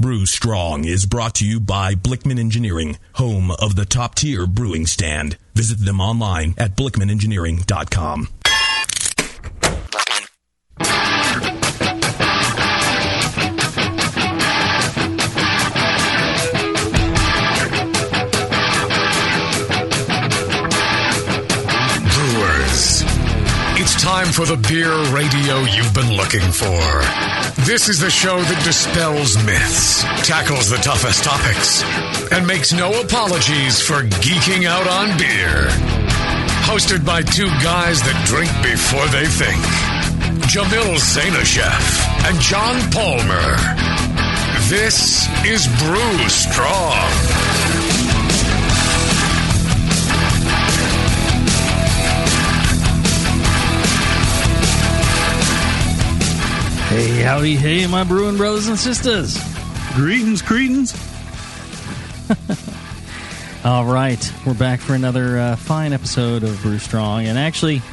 Brew Strong is brought to you by Blickman Engineering, home of the top-tier brewing stand. Visit them online at blickmanengineering.com. Brewers, it's time for the beer radio you've been looking for. This is the show that dispels myths, tackles the toughest topics, and makes no apologies for geeking out on beer. Hosted by two guys that drink before they think. Jamil Zainasheff and John Palmer. This is Brew Strong. Hey, howdy, hey, my brewing brothers and sisters. Greetings. All right, we're back for another fine episode of Brew Strong, and actually,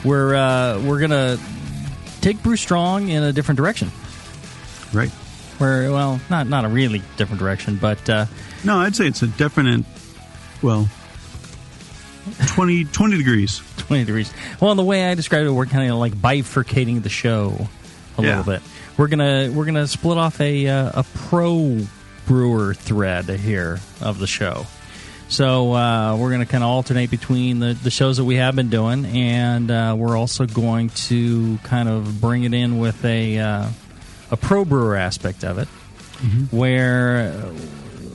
we're gonna take Brew Strong in a different direction. Right. Well, not a really different direction, but no, I'd say it's a definite. Well, 20 degrees. 20 degrees. Well, the way I described it, we're kind of like bifurcating the show a little bit. We're gonna split off a pro brewer thread here of the show. So we're gonna kind of alternate between the shows that we have been doing, and we're also going to kind of bring it in with a pro brewer aspect of it, where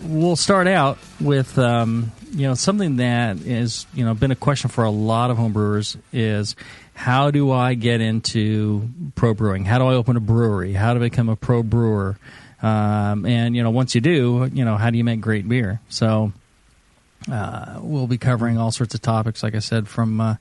we'll start out with something that is been a question for a lot of home brewers is, how do I get into pro brewing? How do I open a brewery? How to become a pro brewer? And once you do, how do you make great beer? So we'll be covering all sorts of topics, like I said, from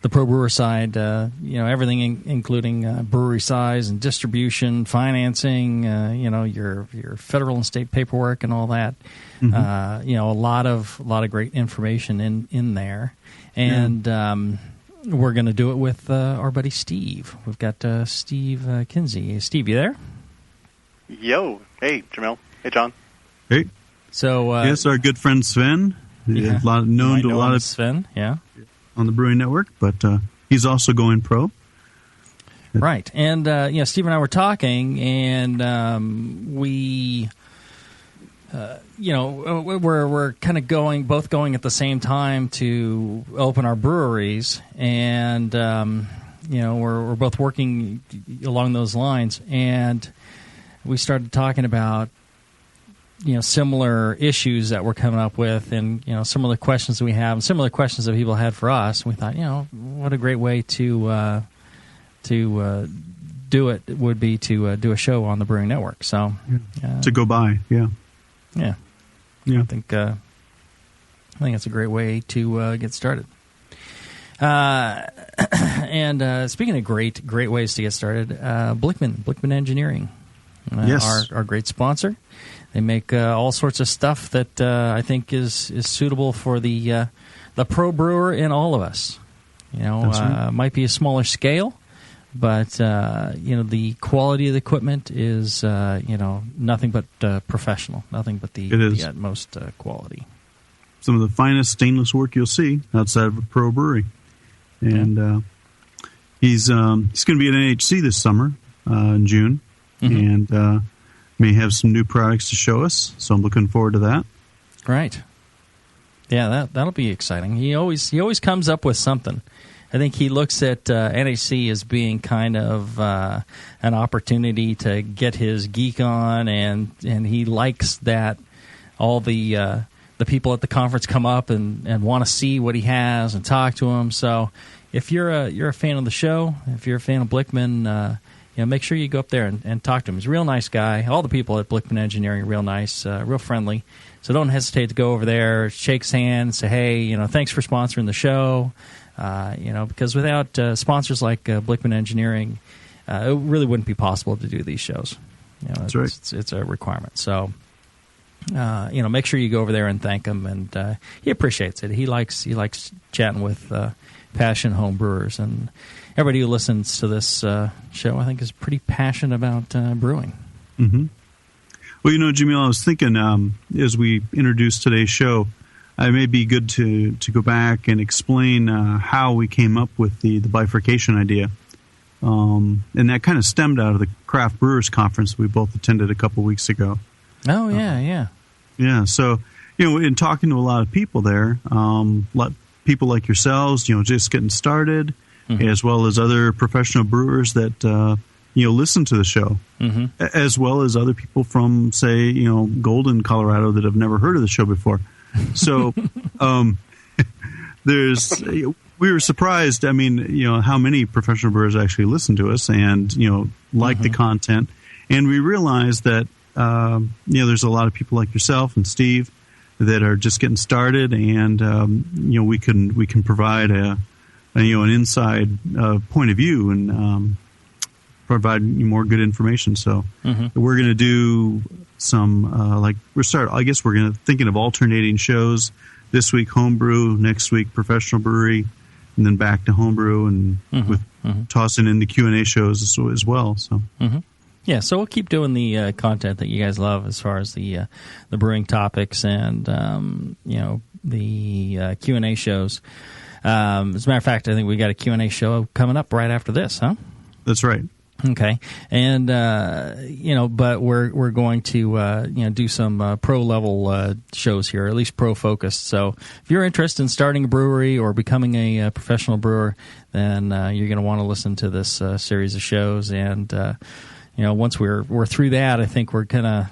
the pro brewer side. Everything including brewery size and distribution, financing. Your federal and state paperwork and all that. A lot of great information in there, and. We're going to do it with our buddy Steve. We've got Steve Kinsey. Steve, you there? Yo. Hey, Jamil. Hey, John. Hey. So, yes, our good friend Sven. Yeah. Known to a lot of Sven, yeah. On the Brewing Network, but he's also going pro. Right. And, Steve and I were talking, and we... we're kind of both going at the same time to open our breweries, and we're both working along those lines. And we started talking about similar issues that we're coming up with, and similar questions that we have, and similar questions that people had for us. And we thought, what a great way to do it would be to do a show on the Brewing Network. So to go by, yeah. I think it's a great way to get started. And speaking of great ways to get started, Blickman Engineering, our great sponsor. They make all sorts of stuff that I think is suitable for the pro brewer in all of us. Right. Might be a smaller scale, but the quality of the equipment is nothing but professional, nothing but the utmost quality. Some of the finest stainless work you'll see outside of a pro brewery, and he's going to be at NHC this summer in June, and may have some new products to show us. So I'm looking forward to that. Right. Yeah, that'll be exciting. He always comes up with something. I think he looks at NHC as being kind of an opportunity to get his geek on, and he likes that all the people at the conference come up and want to see what he has and talk to him. So if you're a fan of the show, if you're a fan of Blickman, make sure you go up there and talk to him. He's a real nice guy. All the people at Blickman Engineering are real nice, real friendly. So don't hesitate to go over there, shake his hand, say, hey, thanks for sponsoring the show. Because without sponsors like Blickman Engineering, it really wouldn't be possible to do these shows. That's right. It's a requirement. So, make sure you go over there and thank him, and he appreciates it. He likes chatting with passionate home brewers, and everybody who listens to this show, I think, is pretty passionate about brewing. Mm-hmm. Well, Jamil, I was thinking as we introduced today's show, it may be good to go back and explain how we came up with the bifurcation idea. And that kind of stemmed out of the Craft Brewers Conference we both attended a couple weeks ago. Oh, yeah. Yeah, so, in talking to a lot of people there, people like yourselves, just getting started, as well as other professional brewers that, listen to the show, as well as other people from, say, Golden, Colorado that have never heard of the show before. So we were surprised, how many professional brewers actually listen to us and, like the content. And we realized that, there's a lot of people like yourself and Steve that are just getting started, and, we can provide an inside point of view and provide more good information. So we're going to do some, we're thinking of alternating shows. This week, homebrew, next week, professional brewery, and then back to homebrew, and with tossing in the Q&A shows as well. So, yeah, so we'll keep doing the content that you guys love as far as the brewing topics and the Q&A shows. As a matter of fact, I think we got a Q&A show coming up right after this, huh? That's right. Okay, and but we're going to do some pro level shows here, or at least pro focused. So if you're interested in starting a brewery or becoming a professional brewer, then you're going to want to listen to this series of shows. And once we're through that, I think we're gonna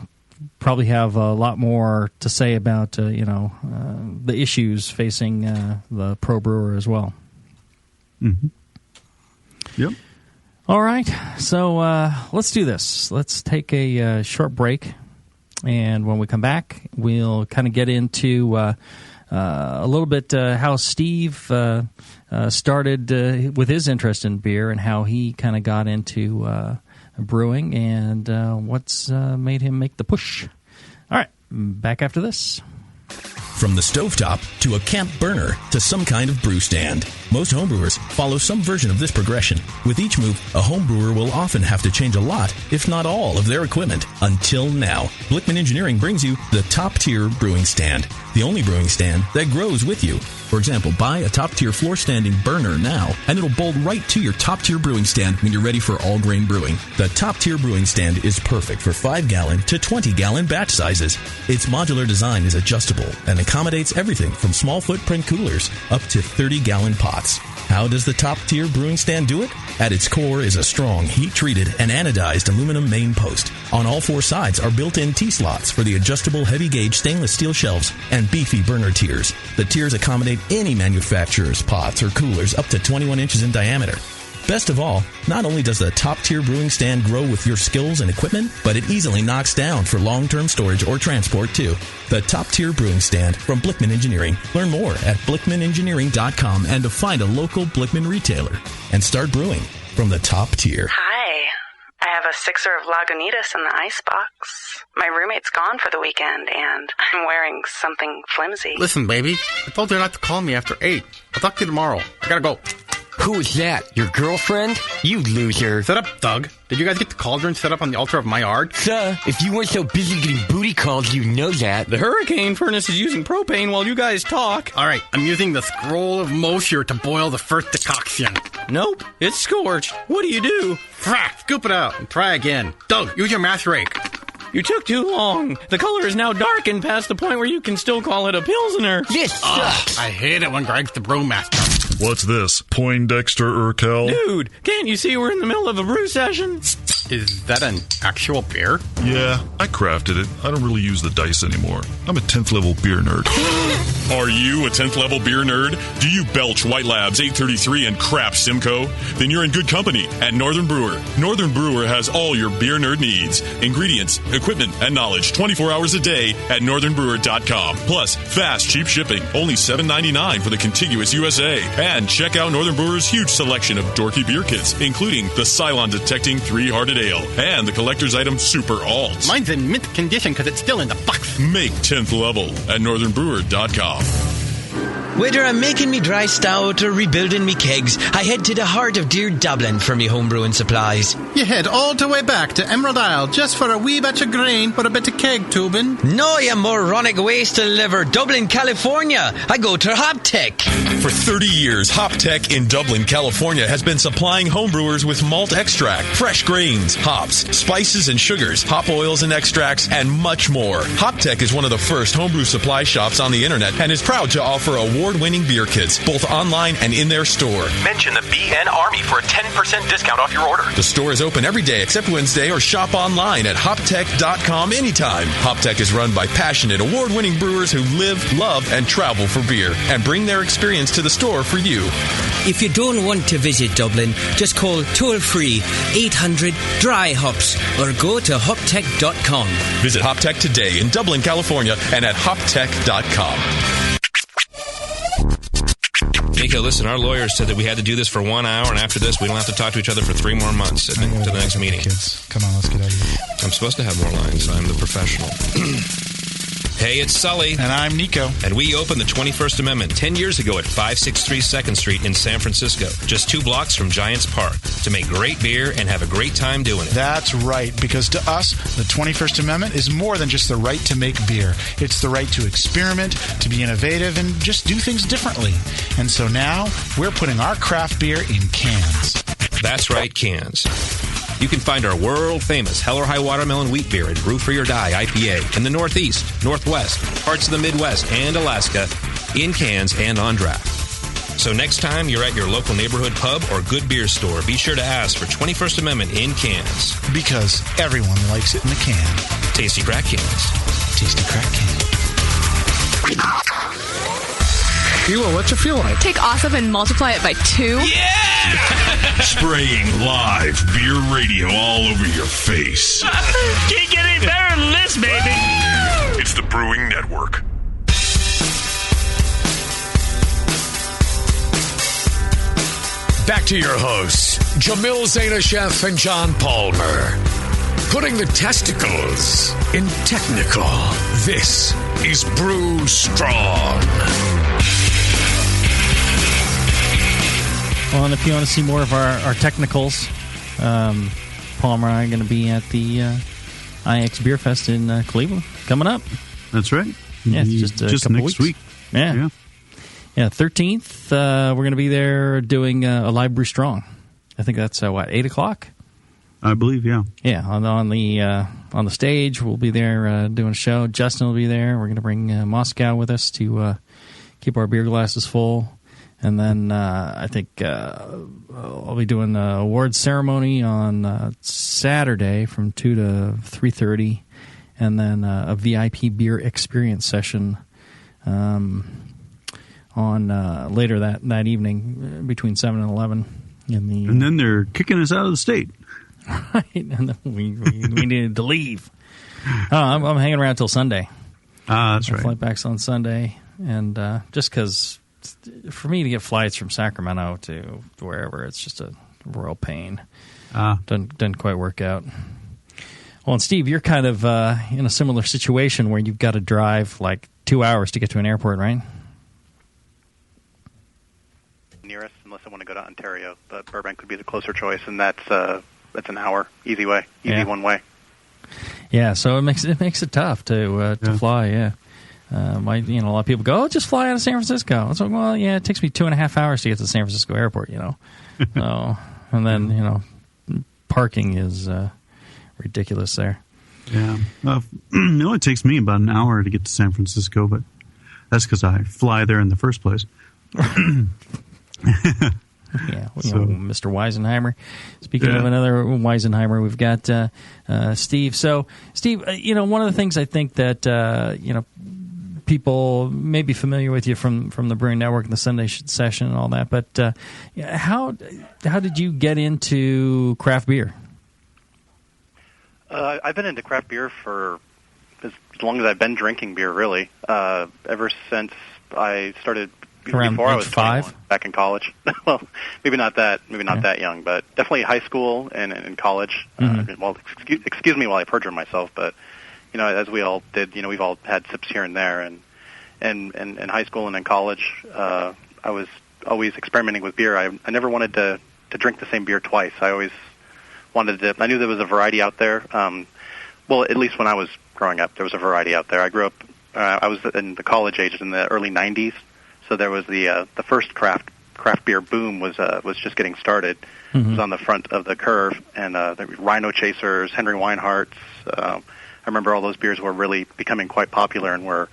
probably have a lot more to say about the issues facing the pro brewer as well. Yep. All right, so let's do this. Let's take a short break, and when we come back, we'll kind of get into a little bit how Steve started with his interest in beer and how he kind of got into brewing and what's made him make the push. All right, back after this. From the stovetop to a camp burner to some kind of brew stand, most homebrewers follow some version of this progression. With each move, a homebrewer will often have to change a lot, if not all, of their equipment. Until now, Blickman Engineering brings you the top-tier brewing stand, the only brewing stand that grows with you. For example, buy a top-tier floor-standing burner now, and it'll bolt right to your top-tier brewing stand when you're ready for all-grain brewing. The top-tier brewing stand is perfect for 5-gallon to 20-gallon batch sizes. Its modular design is adjustable and accommodates everything from small footprint coolers up to 30-gallon pots. How does the top-tier brewing stand do it? At its core is a strong, heat-treated, and anodized aluminum main post. On all 4 sides are built-in T-slots for the adjustable heavy-gauge stainless steel shelves and beefy burner tiers. The tiers accommodate any manufacturer's pots or coolers up to 21 inches in diameter. Best of all, not only does the top-tier brewing stand grow with your skills and equipment, but it easily knocks down for long-term storage or transport, too. The top-tier brewing stand from Blickman Engineering. Learn more at blickmanengineering.com and to find a local Blickman retailer. And start brewing from the top tier. Hi. I have a 6er of Lagunitas in the icebox. My roommate's gone for the weekend, and I'm wearing something flimsy. Listen, baby, I told you not to call me after 8. I'll talk to you tomorrow. I gotta go. Who is that? Your girlfriend? You loser. Shut up, Doug. Did you guys get the cauldron set up on the altar of my art? Sir, if you weren't so busy getting booty calls, you'd know that. The hurricane furnace is using propane while you guys talk. All right, I'm using the scroll of Mosher to boil the first decoction. Nope, it's scorched. What do you do? Frack, scoop it out and try again. Doug, use your math rake. You took too long. The color is now darkened past the point where you can still call it a Pilsner. This sucks. I hate it when Greg's the brewmaster. What's this, Poindexter Urkel? Dude, can't you see we're in the middle of a brew session? Is that an actual beer? Yeah, I crafted it. I don't really use the dice anymore. I'm a 10th level beer nerd. Are you a 10th level beer nerd? Do you belch White Labs 833 and crap Simcoe? Then you're in good company at Northern Brewer. Northern Brewer has all your beer nerd needs. Ingredients, equipment, and knowledge 24 hours a day at northernbrewer.com. Plus, fast, cheap shipping. Only $7.99 for the contiguous USA. And check out Northern Brewer's huge selection of dorky beer kits, including the Cylon Detecting 3-Hearted Ale and the collector's item Super Alt. Mine's in mint condition because it's still in the box. Make 10th level at northernbrewer.com. Whether I'm making me dry stout or rebuilding me kegs, I head to the heart of dear Dublin for me homebrewing supplies. You head all the way back to Emerald Isle just for a wee batch of grain or a bit of keg tubing? No, you moronic waste of liver. Dublin, California. I go to Heretic. For 30 years, Hoptech in Dublin, California has been supplying homebrewers with malt extract, fresh grains, hops, spices and sugars, hop oils and extracts, and much more. Hoptech is one of the first homebrew supply shops on the internet and is proud to offer award-winning beer kits, both online and in their store. Mention the BN Army for a 10% discount off your order. The store is open every day except Wednesday, or shop online at hoptech.com anytime. Hoptech is run by passionate, award-winning brewers who live, love, and travel for beer and bring their experience to the store for you. If you don't want to visit Dublin, just call toll-free 800-DRY-HOPS or go to hoptech.com. Visit Hoptech today in Dublin, California, and at hoptech.com. Nico, listen, our lawyers said that we had to do this for 1 hour, and after this, we don't have to talk to each other for 3 more months to the next meeting. Kids, come on, let's get out of here. I'm supposed to have more lines. I'm the professional. Hey, it's Sully. And I'm Nico. And we opened the 21st Amendment 10 years ago at 563 2nd Street in San Francisco, just 2 blocks from Giants Park, to make great beer and have a great time doing it. That's right, because to us, the 21st Amendment is more than just the right to make beer. It's the right to experiment, to be innovative, and just do things differently. And so now, we're putting our craft beer in cans. That's right, cans. You can find our world-famous Hell or High Watermelon Wheat Beer at Brew for Your Die IPA in the Northeast, Northwest, parts of the Midwest, and Alaska, in cans and on draft. So next time you're at your local neighborhood pub or good beer store, be sure to ask for 21st Amendment in cans. Because everyone likes it in the can. Tasty crack cans. Tasty crack can. Hilo, what's it feel like? Take awesome and multiply it by 2. Yeah! Spraying live beer radio all over your face. Can't get any better than this, baby. It's the Brewing Network. Back to your hosts, Jamil Zainasheff and John Palmer. Putting the testicles in technical. This is Brew Strong. Well, and if you want to see more of our technicals, Palmer and I are going to be at the IX Beer Fest in Cleveland coming up. That's right. Yeah, it's just a couple next weeks. week. Yeah, 13th, we're going to be there doing a live Brew Strong. I think that's 8 o'clock. I believe, yeah. Yeah, on the stage, we'll be there doing a show. Justin will be there. We're going to bring Moscow with us to keep our beer glasses full. And then I think I'll be doing the awards ceremony on Saturday from 2 to 3:30, and then a VIP beer experience session on later that evening between 7 and 11. And then they're kicking us out of the state. Right, and then we needed to leave. I'm hanging around till Sunday. That's right. Flight back's on Sunday, and just because for me to get flights from Sacramento to wherever, it's just a royal pain. Doesn't quite work out. Well, and Steve, you're kind of in a similar situation where you've got to drive like 2 hours to get to an airport, right? Nearest, unless I want to go to Ontario, but Burbank would be the closer choice, and that's an hour, easy one way. Yeah, so it makes it tough to fly. Yeah. A lot of people go, just fly out of San Francisco. It's like, well, yeah, it takes me 2.5 hours to get to the San Francisco airport, So, and then, parking is ridiculous there. Yeah. It only takes me about an hour to get to San Francisco, but that's because I fly there in the first place. Yeah, Mr. Weisenheimer. Speaking of another Weisenheimer, we've got Steve. So, Steve, one of the things I think that, people may be familiar with you from the Brewing Network and the Sunday session and all that, but how did you get into craft beer? I've been into craft beer for as long as I've been drinking beer, really. Ever since I started, around before I was 5, back in college. Well, maybe not that young, but definitely high school and in college. Well, excuse me while I perjure myself, but as we all did, we've all had sips here and there, and in high school and in college, I was always experimenting with beer. I never wanted to drink the same beer twice. I always wanted to. I knew there was a variety out there. Well, at least when I was growing up, there was a variety out there. I grew up. I was in the college ages in the early '90s, so there was the first craft beer boom was just getting started. It was on the front of the curve, and there were Rhino Chasers, Henry Weinhardt's. I remember all those beers were really becoming quite popular and were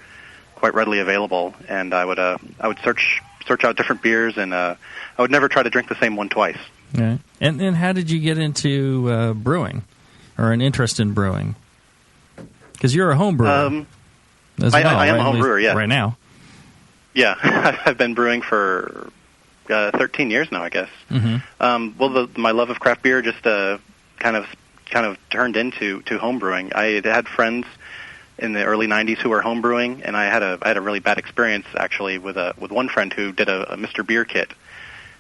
quite readily available. And I would search out different beers, and I would never try to drink the same one twice. Yeah. And how did you get into brewing, or an interest in brewing? Because you're a home brewer. I am a home brewer, yeah. Right now. Yeah, I've been brewing for 13 years now, I guess. Well, my love of craft beer just kind of turned into home brewing. I had friends in the early '90s who were home brewing, and I had a really bad experience actually with one friend who did a Mr. Beer kit,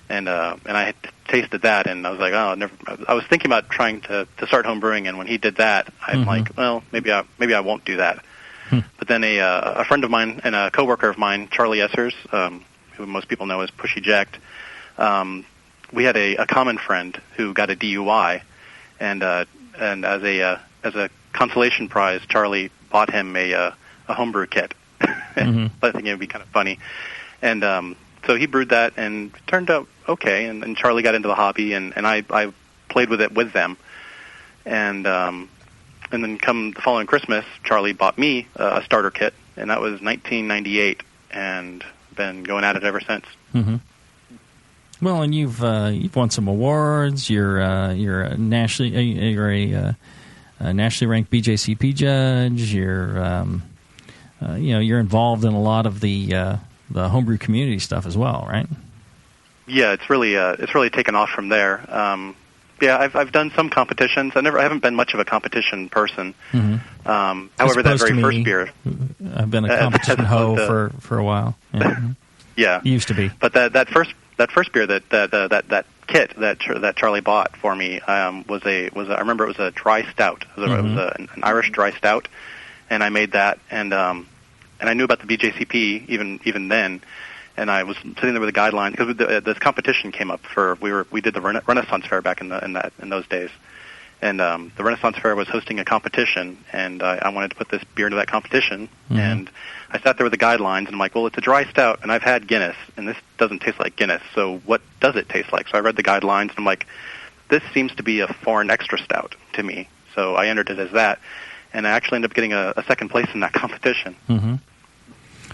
and I had tasted that, and I was like, oh, never. I was thinking about trying to start home brewing, and when he did that, I'm like, well, maybe I won't do that. But then a friend of mine and a coworker of mine, Charlie Essers, who most people know as Pushy Jacked, we had a common friend who got a DUI, and as a consolation prize, Charlie bought him a homebrew kit. I think it would be kind of funny, and so he brewed that, and it turned out okay. And Charlie got into the hobby, and I played with it with them, and then come the following Christmas, Charlie bought me a starter kit, and that was 1998, and been going at it ever since. Well, and you've won some awards. You're a nationally nationally ranked BJCP judge. You're involved in a lot of the homebrew community stuff as well, right? Yeah, it's really taken off from there. Yeah, I've done some competitions. I haven't been much of a competition person. However, that very first beer, I've been a competition hoe for a while. Yeah, used to be. But that first beer that kit that Charlie bought for me was I remember it was a dry stout. It was an Irish dry stout, and I made that, and I knew about the BJCP even then. And I was sitting there with the guidelines because this competition came up we did the Renaissance Fair back in those days, and the Renaissance Fair was hosting a competition, and I wanted to put this beer into that competition, and I sat there with the guidelines, and I'm like, well, it's a dry stout, and I've had Guinness, and this doesn't taste like Guinness, so what does it taste like? So I read the guidelines, and I'm like, this seems to be a foreign extra stout to me, so I entered it as that, and I actually ended up getting a second place in that competition.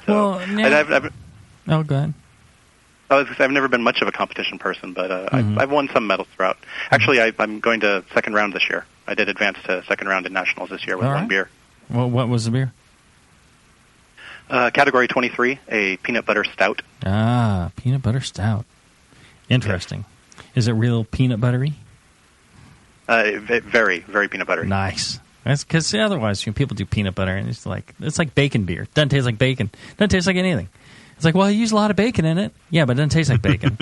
Well, I've oh, go ahead. I've never been much of a competition person, but I've won some medals throughout. Actually, I'm going to second round this year. I did advance to second round in nationals this year with one beer. Well, what was the beer? Category 23, a peanut butter stout. Ah, peanut butter stout. Interesting. Yeah. Is it real peanut buttery? Very, very peanut buttery. Nice. That's because otherwise, people do peanut butter, and it's like bacon beer. Doesn't taste like bacon. Doesn't taste like anything. It's like, well, you use a lot of bacon in it. Yeah, but it doesn't taste like bacon.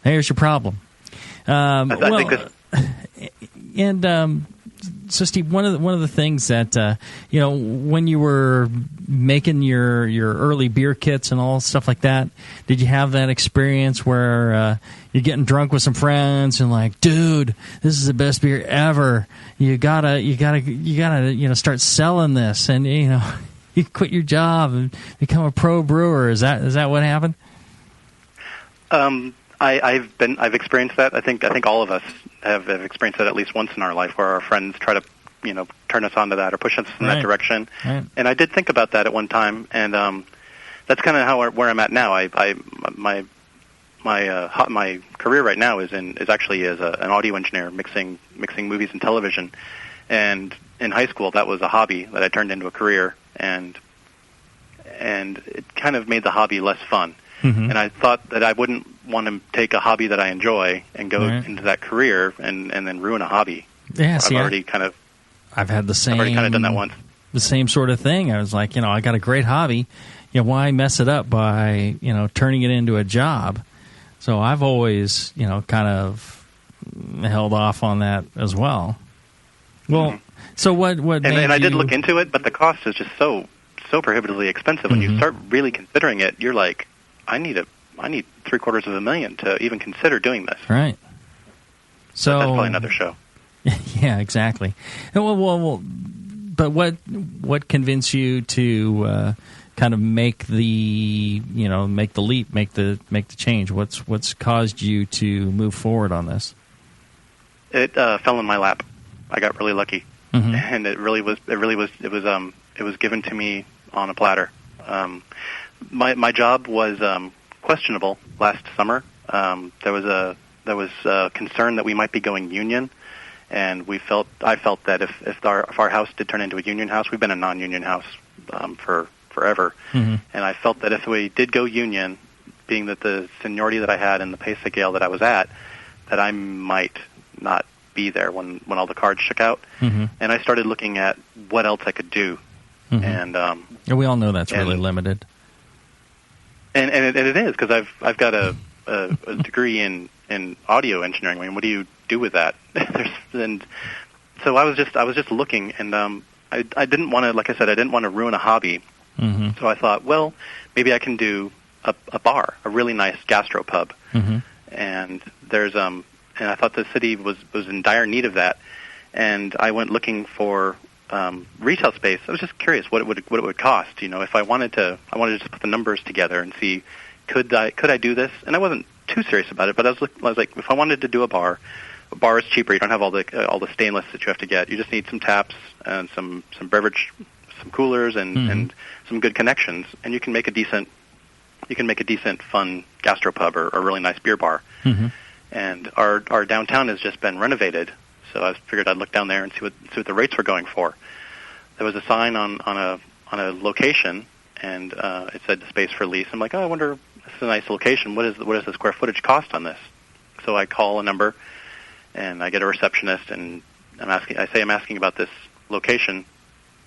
There's your problem. So, Steve, one of the things that when you were making your early beer kits and all stuff like that, did you have that experience where you're getting drunk with some friends and like, dude, this is the best beer ever. You gotta start selling this, and you quit your job and become a pro brewer. Is that what happened? I've experienced that. I think all of us have experienced that at least once in our life, where our friends try to turn us onto that or push us in that direction. Right. And I did think about that at one time, and that's kind of where I'm at now. My career right now is actually as an audio engineer, mixing movies and television. And in high school, that was a hobby that I turned into a career, and it kind of made the hobby less fun. And I thought that I wouldn't want to take a hobby that I enjoy and go into that career and then ruin a hobby. Yeah, I've had the same. I've already kind of done that once. The same sort of thing. I was like, I got a great hobby. Why mess it up by turning it into a job? So I've always kind of held off on that as well. Well, so what? And I did look into it, but the cost is just so so prohibitively expensive. When you start really considering it, you're like, I need $750,000 to even consider doing this. Right. So but that's probably another show. Yeah, exactly. Well, but what convinced you to kind of make the leap, make the change? What's caused you to move forward on this? It fell in my lap. I got really lucky, and it was given to me on a platter. My job was questionable last summer. There was a concern that we might be going union, and I felt that if our house did turn into a union house, we've been a non-union house for forever, and I felt that if we did go union, being that the seniority that I had and the pay scale that I was at, that I might not be there when all the cards shook out. And I started looking at what else I could do, and we all know that's really limited. And it is, because I've got a degree in audio engineering. I mean, what do you do with that? And so I was just looking, and I didn't want to, like I said, I didn't want to ruin a hobby. So I thought, well, maybe I can do a bar, a really nice gastropub. And there's and I thought the city was in dire need of that. And I went looking for retail space. I was just curious what it would cost. If I wanted to just put the numbers together and see could I do this. And I wasn't too serious about it, but I was like, if I wanted to do a bar is cheaper. You don't have all the stainless that you have to get. You just need some taps and some beverage, some coolers, and some good connections, and you can make a decent fun gastropub or a really nice beer bar. And our downtown has just been renovated, so I figured I'd look down there and see what the rates were going for. There was a sign on a location, and it said space for lease. I'm like, oh, I wonder, this is a nice location. What is the square footage cost on this? So I call a number, and I get a receptionist, and I'm asking about this location,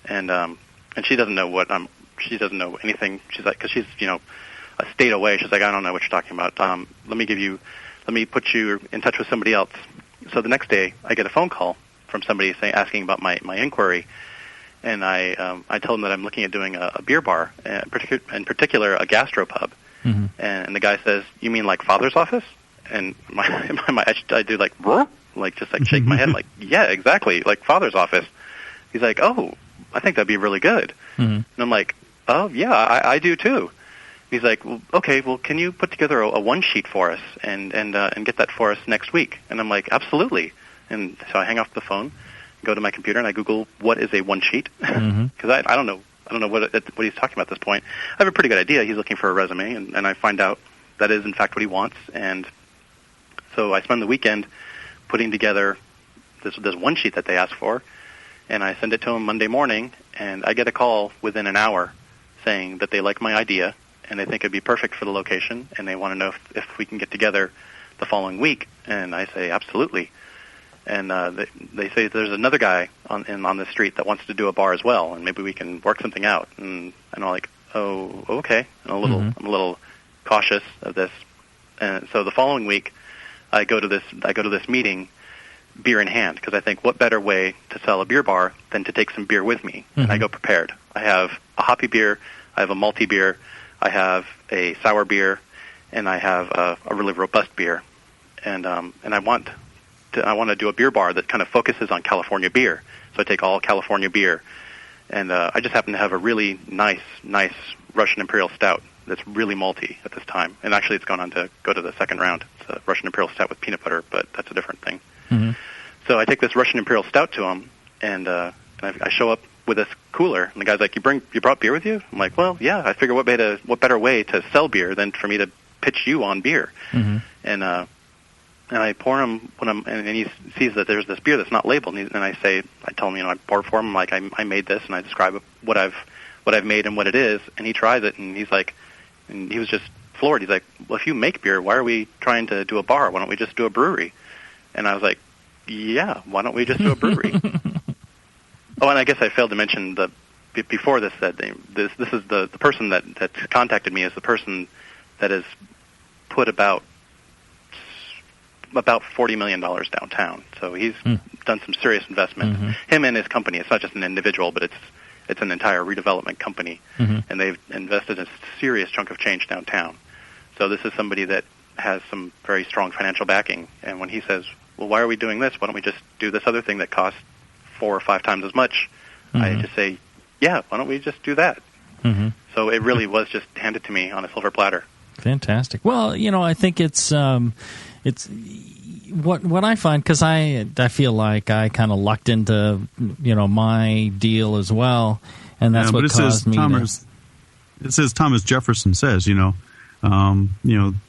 and she doesn't know she doesn't know anything. She's like, because she's a state away. She's like, I don't know what you're talking about. Let me put you in touch with somebody else. So the next day, I get a phone call from somebody asking about my inquiry, and I tell them that I'm looking at doing a beer bar, in particular a gastropub. And the guy says, "You mean like Father's office?" And I do like shake my head, like, yeah, exactly, like Father's office. He's like, "Oh, I think that'd be really good." And I'm like, "Oh yeah, I do too." He's like, well, okay, well, can you put together a one sheet for us and get that for us next week? And I'm like, absolutely. And so I hang off the phone, go to my computer, and I Google what is a one sheet, because I don't know what he's talking about at this point. I have a pretty good idea. He's looking for a resume, and I find out that is in fact what he wants. And so I spend the weekend putting together this one sheet that they asked for, and I send it to him Monday morning, and I get a call within an hour saying that they like my idea, and they think it'd be perfect for the location, and they want to know if we can get together the following week. And I say, absolutely. And they say there's another guy on the street that wants to do a bar as well, and maybe we can work something out. And I'm like, oh, okay. And I'm a little cautious of this. And so the following week, I go to this meeting, beer in hand, because I think what better way to sell a beer bar than to take some beer with me. And I go prepared. I have a hoppy beer, I have a malty beer, I have a sour beer, and I have a really robust beer, and I want to do a beer bar that kind of focuses on California beer. So I take all California beer, and I just happen to have a really nice Russian Imperial Stout that's really malty at this time, and actually it's gone on to go to the second round. It's a Russian Imperial Stout with peanut butter, but that's a different thing. So I take this Russian Imperial Stout to him, and I show up with this cooler, and the guy's like, "You brought beer with you?" I'm like, "Well, yeah. I figure what better way to sell beer than for me to pitch you on beer?" And I pour him and he sees that there's this beer that's not labeled, and I tell him, I pour for him, like I made this, and I describe what I've made and what it is, and he tries it, and he's like, and he was just floored. He's like, "Well, if you make beer, why are we trying to do a bar? Why don't we just do a brewery?" And I was like, "Yeah, why don't we just do a brewery?" Oh, and I guess I failed to mention before this that this is the person that contacted me is the person that has put about $40 million downtown. So he's done some serious investment. Him and his company. It's not just an individual, but it's It's an entire redevelopment company, and they've invested a serious chunk of change downtown. So this is somebody that has some very strong financial backing. And when he says, well, why are we doing this? Why don't we just do this other thing that costs 4 or 5 times as much? I just say, yeah, why don't we just do that? So it really was just handed to me on a silver platter. Fantastic. Well, I think it's what I find, because I feel like I kind of lucked into my deal as well, and that's what caused me. It says Thomas Jefferson says, the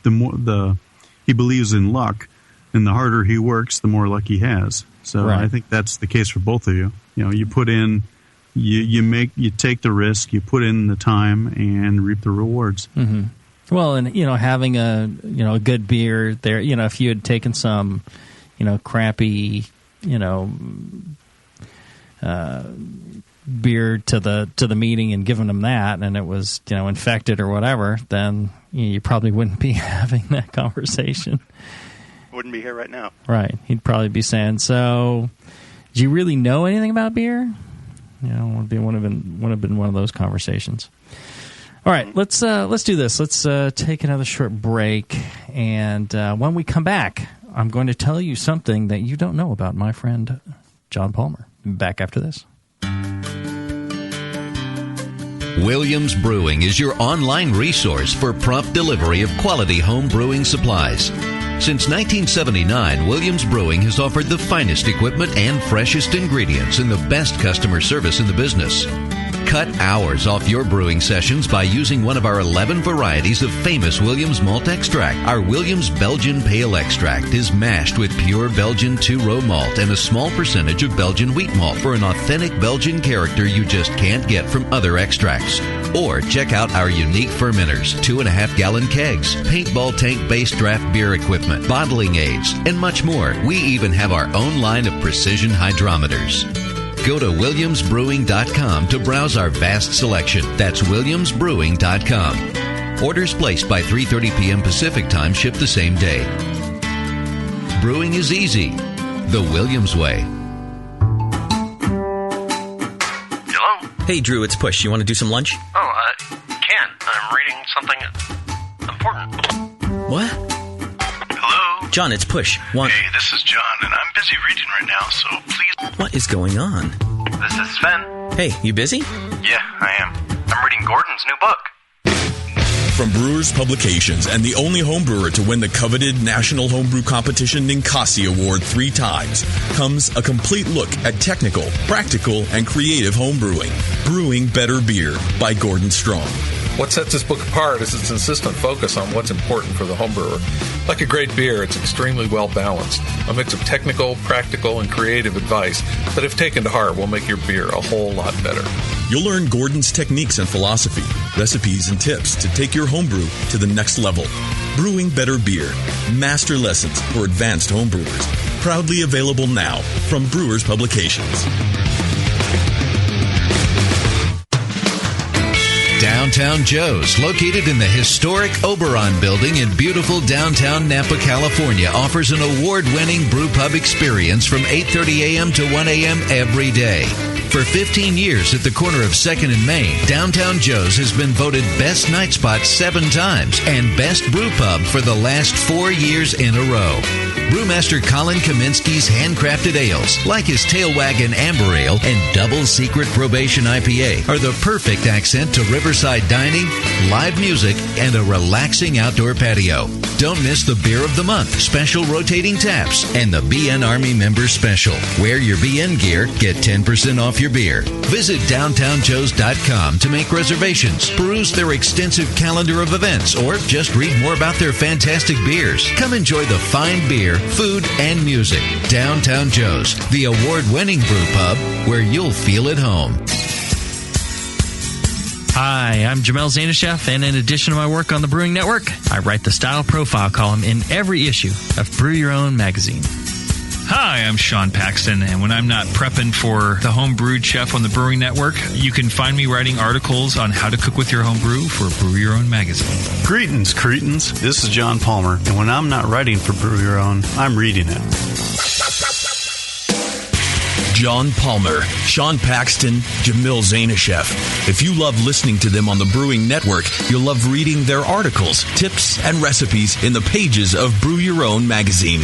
more he believes in luck, and the harder he works, the more luck he has. So right. I think that's the case for both of you. You put in, you take the risk, you put in the time, and reap the rewards. Well, and having a good beer there, if you had taken some, crappy, beer to the meeting and given them that, and it was infected or whatever, then you probably wouldn't be having that conversation. Wouldn't be here right now. Right. He'd probably be saying, "So, do you really know anything about beer?" Would have been one of those conversations. All right, let's do this. Let's take another short break, and when we come back, I'm going to tell you something that you don't know about my friend John Palmer. Back after this. Williams Brewing is your online resource for prompt delivery of quality home brewing supplies. Since 1979, Williams Brewing has offered the finest equipment and freshest ingredients and the best customer service in the business. Cut hours off your brewing sessions by using one of our 11 varieties of famous Williams malt extract. Our Williams Belgian Pale Extract is mashed with pure Belgian 2-row malt and a small percentage of Belgian wheat malt for an authentic Belgian character you just can't get from other extracts. Or check out our unique fermenters, 2.5-gallon kegs, paintball tank-based draft beer equipment, bottling aids, and much more. We even have our own line of precision hydrometers. Go to WilliamsBrewing.com to browse our vast selection. That's WilliamsBrewing.com. Orders placed by 3:30 p.m. Pacific Time ship the same day. Brewing is easy. The Williams way. Hello? Hey, Drew, it's Push. You want to do some lunch? Oh, can. I'm reading something important. What? Hello? John, it's Push. Hey, this is John, and I'm busy reading right now, so please... What is going on? This is Sven. Hey, you busy? Yeah, I am. I'm reading Gordon's new book. From Brewers Publications and the only homebrewer to win the coveted National Homebrew Competition Ninkasi Award 3 times, comes a complete look at technical, practical, and creative homebrewing. Brewing Better Beer by Gordon Strong. What sets this book apart is its insistent focus on what's important for the homebrewer. Like a great beer, it's extremely well balanced. A mix of technical, practical, and creative advice that, if taken to heart, will make your beer a whole lot better. You'll learn Gordon's techniques and philosophy, recipes and tips to take your homebrew to the next level. Brewing Better Beer, master lessons for advanced homebrewers. Proudly available now from Brewers Publications. Downtown Joe's, located in the historic Oberon building in beautiful downtown Napa, California, offers an award-winning brew pub experience from 8:30 a.m. to 1 a.m. every day. For 15 years at the corner of 2nd and Main, Downtown Joe's has been voted Best Night Spot 7 times and Best Brew Pub for the last 4 years in a row. Brewmaster Colin Kaminsky's handcrafted ales, like his Tailwagon Amber Ale and Double Secret Probation IPA, are the perfect accent to riverside dining, live music, and a relaxing outdoor patio. Don't miss the Beer of the Month, special rotating taps, and the BN Army Member Special. Wear your BN gear, get 10% off your beer. Visit downtownjoes.com to make reservations, peruse their extensive calendar of events, or just read more about their fantastic beers. Come enjoy the fine beer, food, and music. Downtown Joe's, the award-winning brew pub where you'll feel at home. Hi, I'm Jamil Zainasheff, and in addition to my work on the Brewing Network, I write the Style Profile column in every issue of Brew Your Own magazine. Hi, I'm Sean Paxton, and when I'm not prepping for the Home Brewed Chef on the Brewing Network, you can find me writing articles on how to cook with your home brew for Brew Your Own magazine. Greetings, cretins. This is John Palmer, and when I'm not writing for Brew Your Own, I'm reading it. John Palmer, Sean Paxton, Jamil Zainasheff. If you love listening to them on the Brewing Network, you'll love reading their articles, tips, and recipes in the pages of Brew Your Own magazine.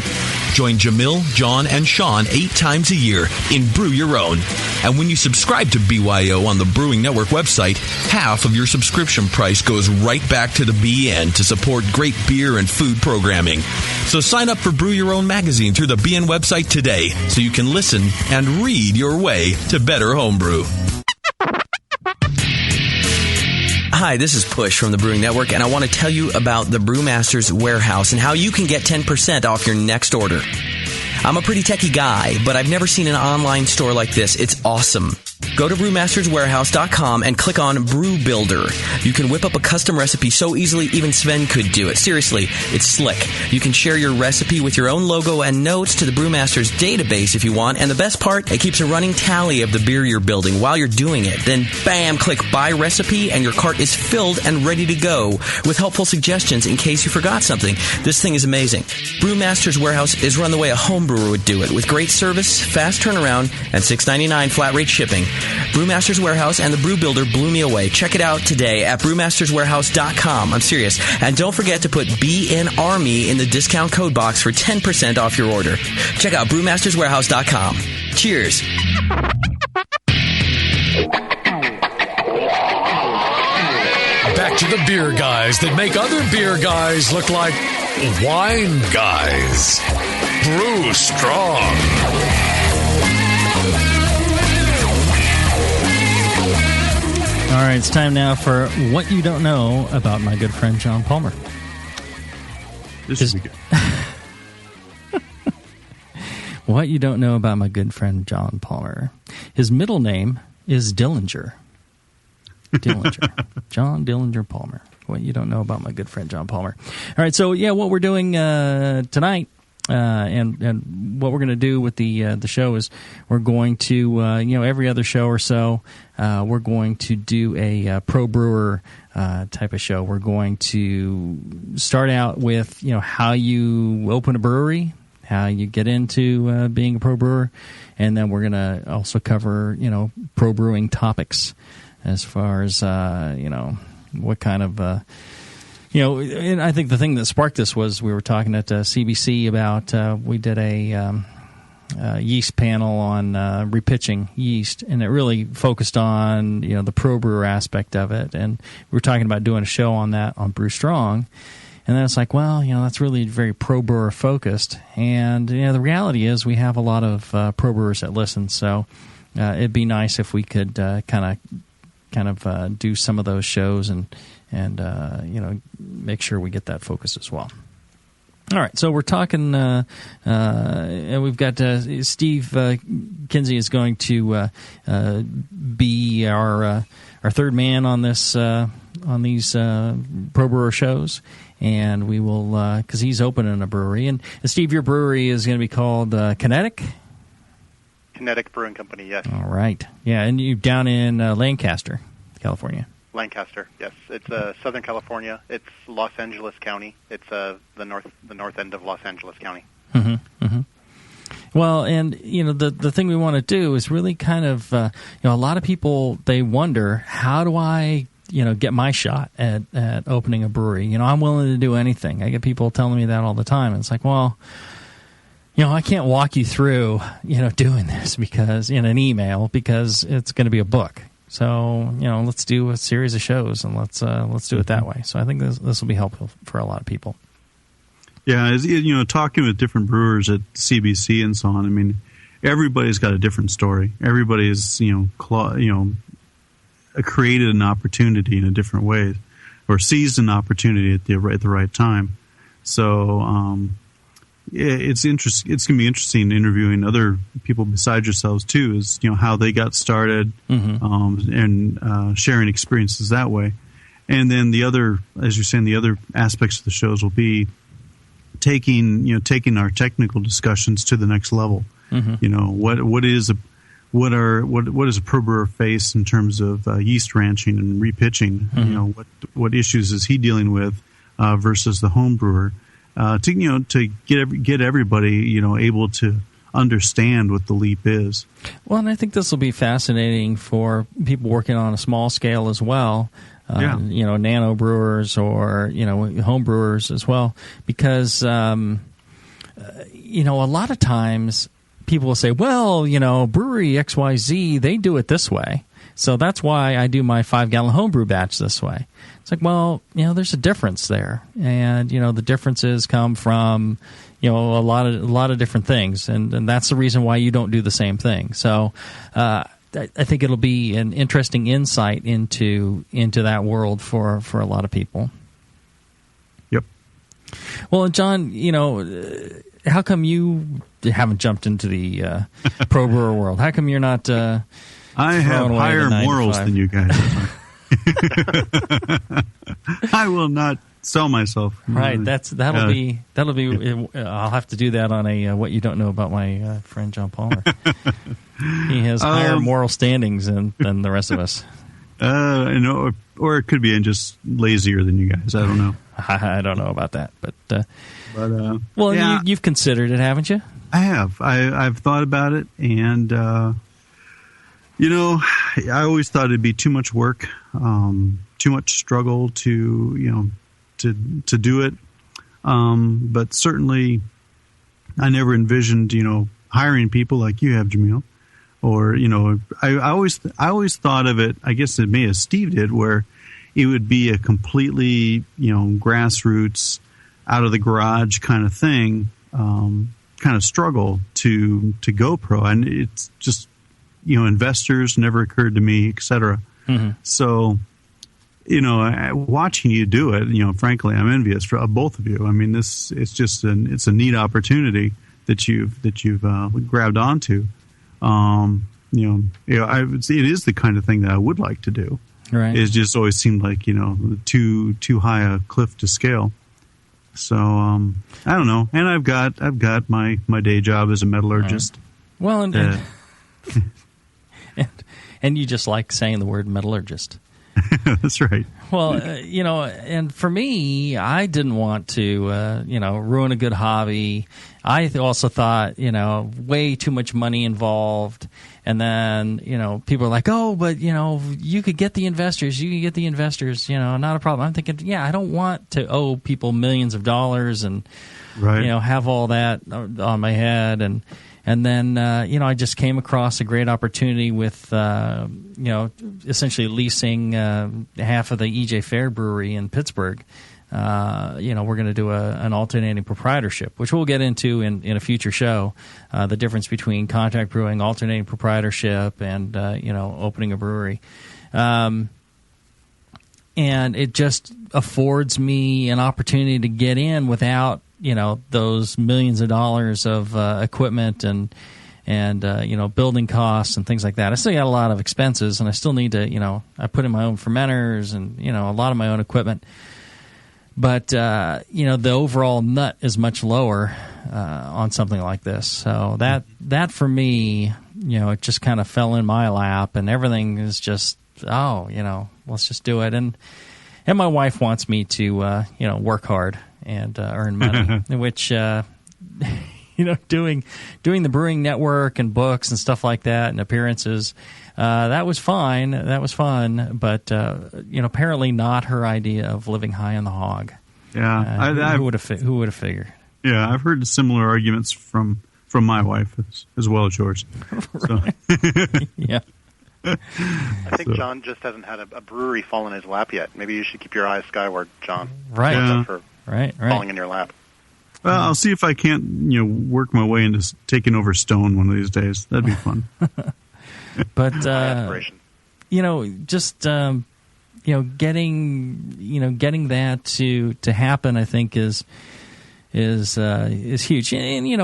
Join Jamil, John, and Sean 8 times a year in Brew Your Own. And when you subscribe to BYO on the Brewing Network website, half of your subscription price goes right back to the BN to support great beer and food programming. So sign up for Brew Your Own magazine through the BN website today so you can listen and read your way to better homebrew. Hi, this is Push from the Brewing Network, and I want to tell you about the Brewmaster's Warehouse and how you can get 10% off your next order. I'm a pretty techie guy, but I've never seen an online store like this. It's awesome. Go to brewmasterswarehouse.com and click on Brew Builder. You can whip up a custom recipe so easily even Sven could do it. Seriously, it's slick. You can share your recipe with your own logo and notes to the Brewmaster's database if you want. And the best part, it keeps a running tally of the beer you're building while you're doing it. Then, bam, click Buy Recipe, and your cart is filled and ready to go with helpful suggestions in case you forgot something. This thing is amazing. Brewmaster's Warehouse is run the way a homebrewer would do it, with great service, fast turnaround, and $6.99 flat rate shipping. Brewmaster's Warehouse and the Brew Builder blew me away. Check it out today at brewmasterswarehouse.com. I'm serious. And don't forget to put BNARMY in the discount code box for 10% off your order. Check out brewmasterswarehouse.com. Cheers. Back to the beer guys that make other beer guys look like wine guys. Brew strong. All right, it's time now for What You Don't Know About My Good Friend John Palmer. This is good. What you don't know about my good friend John Palmer. His middle name is Dillinger. John Dillinger Palmer. What you don't know about my good friend John Palmer. All right, so yeah, what we're doing tonight, and what we're going to do with the show is we're going to every other show or so we're going to do a pro brewer type of show. We're going to start out with how you open a brewery, how you get into being a pro brewer, and then we're going to also cover pro brewing topics as far as what kind of and I think the thing that sparked this was we were talking at CBC about we did a yeast panel on repitching yeast, and it really focused on the pro brewer aspect of it, and we were talking about doing a show on that on Brew Strong, and then it's like, well, that's really very pro brewer focused, and the reality is we have a lot of pro brewers that listen, so it'd be nice if we could kind of do some of those shows and make sure we get that focus as well. All right, so we're talking, and we've got Steve Kinsey is going to be our third man on this on these pro brewer shows, and we will because he's opening a brewery. And Steve, your brewery is going to be called Kinetic. Kinetic Brewing Company, yes. All right, yeah, and you're down in Lancaster, California. Lancaster, yes. It's Southern California. It's Los Angeles County. It's the north end of Los Angeles County. Mm-hmm. Mm-hmm. Well, and the thing we want to do is really kind of a lot of people, they wonder, how do I get my shot at opening a brewery? I'm willing to do anything. I get people telling me that all the time. And it's like, well, I can't walk you through doing this because in an email, because it's going to be a book. So, let's do a series of shows, and let's do it that way. So I think this will be helpful for a lot of people. Yeah, talking with different brewers at CBC and so on, I mean, everybody's got a different story. Everybody's, created an opportunity in a different way, or seized an opportunity at the right time. So, it's interesting. It's going to be interesting interviewing other people besides yourselves too. Is how they got started, and sharing experiences that way. And then the other, as you're saying, the other aspects of the shows will be taking our technical discussions to the next level. Mm-hmm. What does a pro brewer face in terms of yeast ranching and repitching? Mm-hmm. What issues is he dealing with versus the home brewer? To get everybody able to understand what the leap is. Well, and I think this will be fascinating for people working on a small scale as well. Nano brewers or home brewers as well, because a lot of times people will say, well, brewery XYZ, they do it this way, so that's why I do my 5-gallon homebrew batch this way. It's like, well, there's a difference there, and the differences come from a lot of different things, and that's the reason why you don't do the same thing. So I think it'll be an interesting insight into that world for a lot of people. Yep. Well, and John, how come you haven't jumped into the pro brewer world? How come you're not? I have higher morals than you guys. I will not sell myself. Right. That'll be. I'll have to do that on a what you don't know about my friend John Palmer. He has higher moral standings than the rest of us. Or it could be just lazier than you guys. I don't know. I don't know about that, but you've considered it, haven't you? I have. I've thought about it, and I always thought it'd be too much work, too much struggle to do it. But certainly, I never envisioned hiring people like you have, Jamil. Or I always thought of it. I guess it may as Steve did, where it would be a completely grassroots, out of the garage kind of thing, kind of struggle to go pro, and it's just investors never occurred to me, etc. Mm-hmm. So watching you do it, frankly, I'm envious of both of you. I mean, it's a neat opportunity that you've grabbed onto. It is the kind of thing that I would like to do. Right. It just always seemed like too high a cliff to scale. So I don't know. And I've got my day job as a metallurgist. Right. Well, and you just like saying the word metallurgist. That's right. Well, and for me, I didn't want to, ruin a good hobby. I also thought, way too much money involved. And then, people are like, oh, but, you could get the investors. Not a problem. I'm thinking, I don't want to owe people millions of dollars and, right. Have all that on my head. And then, I just came across a great opportunity with, essentially leasing half of the E.J. Fair Brewery in Pittsburgh. We're going to do an alternating proprietorship, which we'll get into in a future show, the difference between contract brewing, alternating proprietorship, and, opening a brewery. And it just affords me an opportunity to get in without those millions of dollars of equipment and building costs and things like that. I still got a lot of expenses, and I still need to, I put in my own fermenters and, a lot of my own equipment. But, the overall nut is much lower on something like this. So that for me, it just kind of fell in my lap, and everything is just, let's just do it. And my wife wants me to, work hard and earn money, which, doing the Brewing Network and books and stuff like that and appearances, that was fine. That was fun, but apparently not her idea of living high on the hog. Yeah, who would have figured? Yeah, I've heard similar arguments from my wife as well as yours. Right. Yeah. I think John just hasn't had a brewery fall in his lap yet. Maybe you should keep your eyes skyward, John. Right. Yeah. Right. Falling in your lap. Well, I'll see if I can't, work my way into taking over Stone one of these days. That'd be fun. But just getting that to happen, I think is huge. And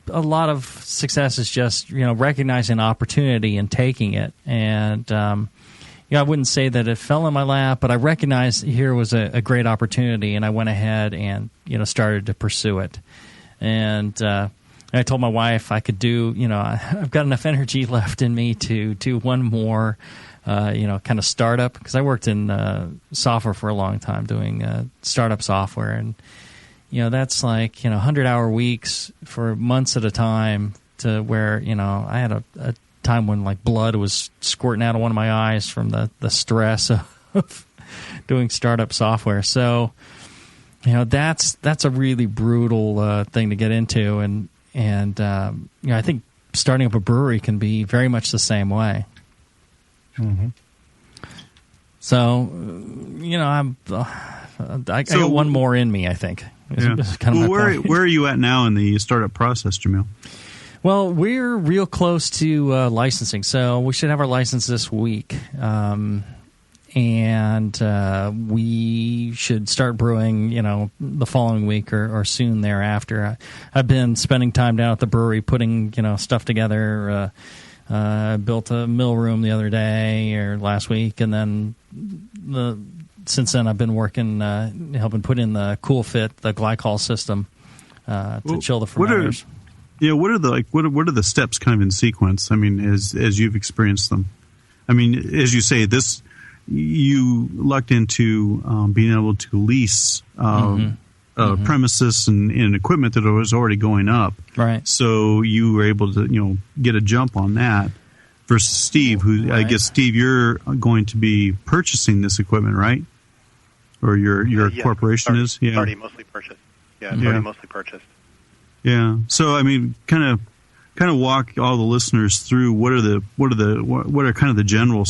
a lot of success is just recognizing opportunity and taking it. And I wouldn't say that it fell in my lap, but I recognized here was a great opportunity, and I went ahead and started to pursue it. And I told my wife I could do, I've got enough energy left in me to do one more, kind of startup, because I worked in software for a long time doing startup software, and that's like 100-hour weeks for months at a time, to where I had a time when like blood was squirting out of one of my eyes from the stress of doing startup software. So that's a really brutal thing to get into, and I think starting up a brewery can be very much the same way. Mm-hmm. So I got one more in me, I think. It's kind of where are you at now in the startup process, Jamil? Well, we're real close to licensing, so we should have our license this week. And we should start brewing, the following week or soon thereafter. I've been spending time down at the brewery putting, stuff together. I built a mill room the other day or last week, and then since then I've been working, helping put in the Cool Fit, the glycol system to chill the fermenters. What are the steps kind of in sequence? I mean, as you've experienced them. I mean, as you say, you lucked into being able to lease premises and equipment that was already going up. Right. So you were able to get a jump on that. Versus Steve, who I guess Steve, you're going to be purchasing this equipment, right? Or your corporation is? Yeah. Already mostly purchased. Yeah, it's already mostly purchased. Yeah. So I mean, kind of walk all the listeners through what are kind of the general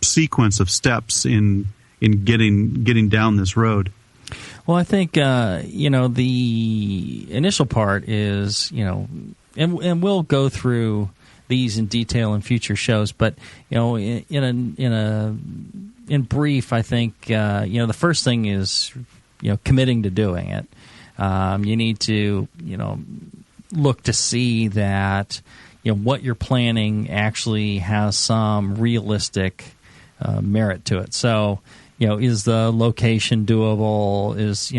sequence of steps in getting down this road. Well, I think the initial part is and we'll go through these in detail in future shows, but in brief, I think the first thing is committing to doing it. You need to look to see that what you're planning actually has some realistic merit to it. So is the location doable? Is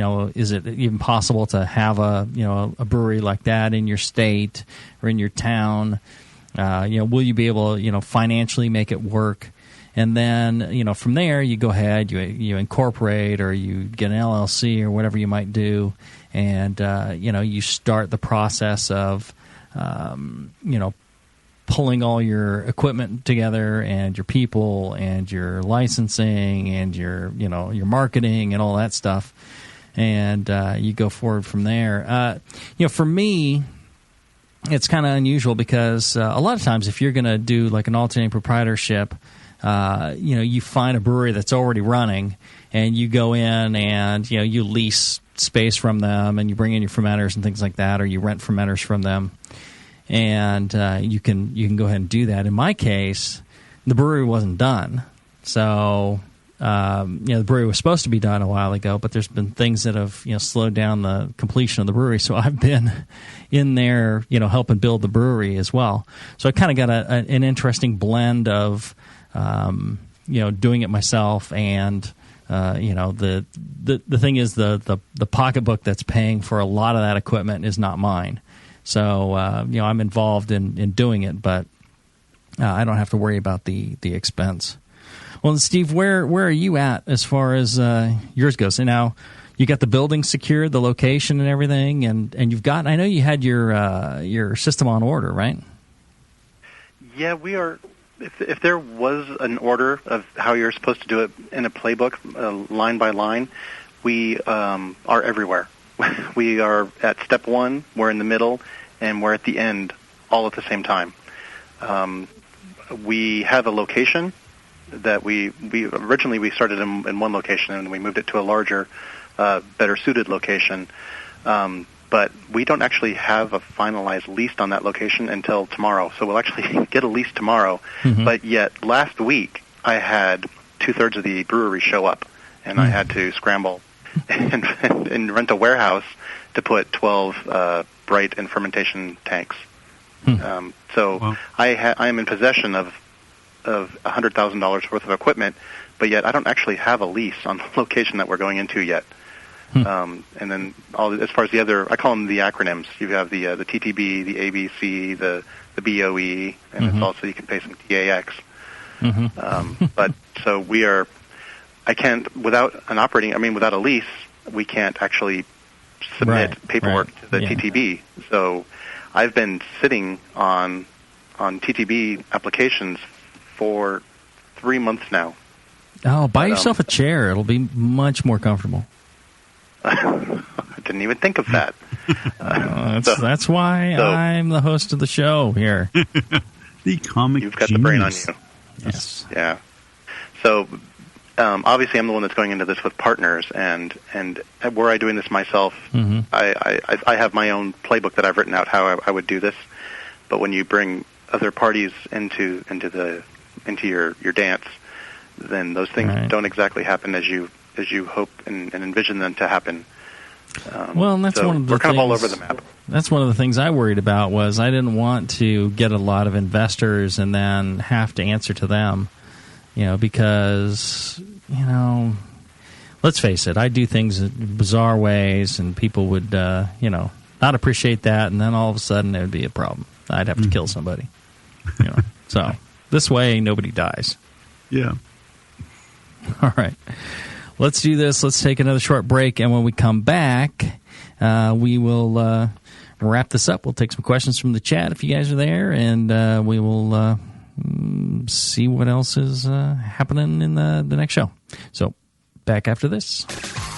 it even possible to have a brewery like that in your state or in your town? Will you be able to financially make it work? And then from there you go ahead, you incorporate, or you get an LLC or whatever you might do, and you start the process of pulling all your equipment together and your people and your licensing and your marketing and all that stuff, and you go forward from there. For me, it's kind of unusual because a lot of times if you're going to do like an alternating proprietorship, you find a brewery that's already running, and you go in and you lease space from them, and you bring in your fermenters and things like that, or you rent fermenters from them, and you can go ahead and do that. In my case, the brewery wasn't done, so the brewery was supposed to be done a while ago, but there's been things that have slowed down the completion of the brewery. So I've been in there, helping build the brewery as well. So I kind of got an interesting blend of doing it myself, and the thing is the pocketbook that's paying for a lot of that equipment is not mine. So I'm involved in doing it, but I don't have to worry about the expense. Well, Steve, where are you at as far as yours goes? And now you got the building secured, the location and everything, and you've got. I know you had your system on order, right? Yeah, we are. If there was an order of how you're supposed to do it in a playbook, line by line, we are everywhere. We are at step one, we're in the middle, and we're at the end, all at the same time. We have a location that we originally started in one location, and we moved it to a larger, better suited location. But we don't actually have a finalized lease on that location until tomorrow. So we'll actually get a lease tomorrow. Mm-hmm. But yet last week I had 2/3 of the brewery show up, and I had to scramble and rent a warehouse to put 12 bright and fermentation tanks. So I am in possession of $100,000 worth of equipment, but yet I don't actually have a lease on the location that we're going into yet. And then as far as the other, I call them the acronyms. You have the TTB, the ABC, the BOE, and it's also you can pay some TAX. But so we are. I can't without a lease, we can't actually submit paperwork to the TTB. So I've been sitting on TTB applications for 3 months now. Oh, buy yourself a chair. It'll be much more comfortable. I didn't even think of that. That's why I'm the host of the show here. The comic You've got genius. the brain on you. Yes. Yeah. So obviously I'm the one that's going into this with partners, and were I doing this myself, I have my own playbook that I've written out how I would do this. But when you bring other parties into your dance, then those things don't exactly happen as you hope and envision them to happen. Well, and that's one of the we're kind things, of all over the map. That's one of the things I worried about was I didn't want to get a lot of investors and then have to answer to them, because, let's face it, I do things in bizarre ways and people would, not appreciate that, and then all of a sudden it would be a problem. I'd have to kill somebody. So this way nobody dies. Yeah. All right. Let's do this. Let's take another short break, and when we come back, we will wrap this up. We'll take some questions from the chat if you guys are there, and we will see what else is happening in the next show. So, back after this.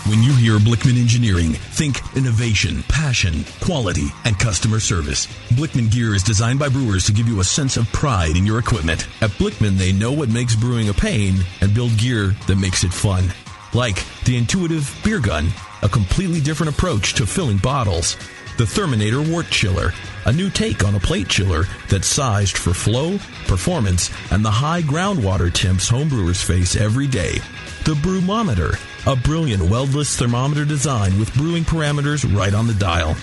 When you hear Blickman Engineering, think innovation, passion, quality, and customer service. Blickman gear is designed by brewers to give you a sense of pride in your equipment. At Blickman, they know what makes brewing a pain and build gear that makes it fun. Like the intuitive beer gun, a completely different approach to filling bottles. The Therminator Wort Chiller, a new take on a plate chiller that's sized for flow, performance, and the high groundwater temps homebrewers face every day. The Brewmometer, a brilliant weldless thermometer design with brewing parameters right on the dial.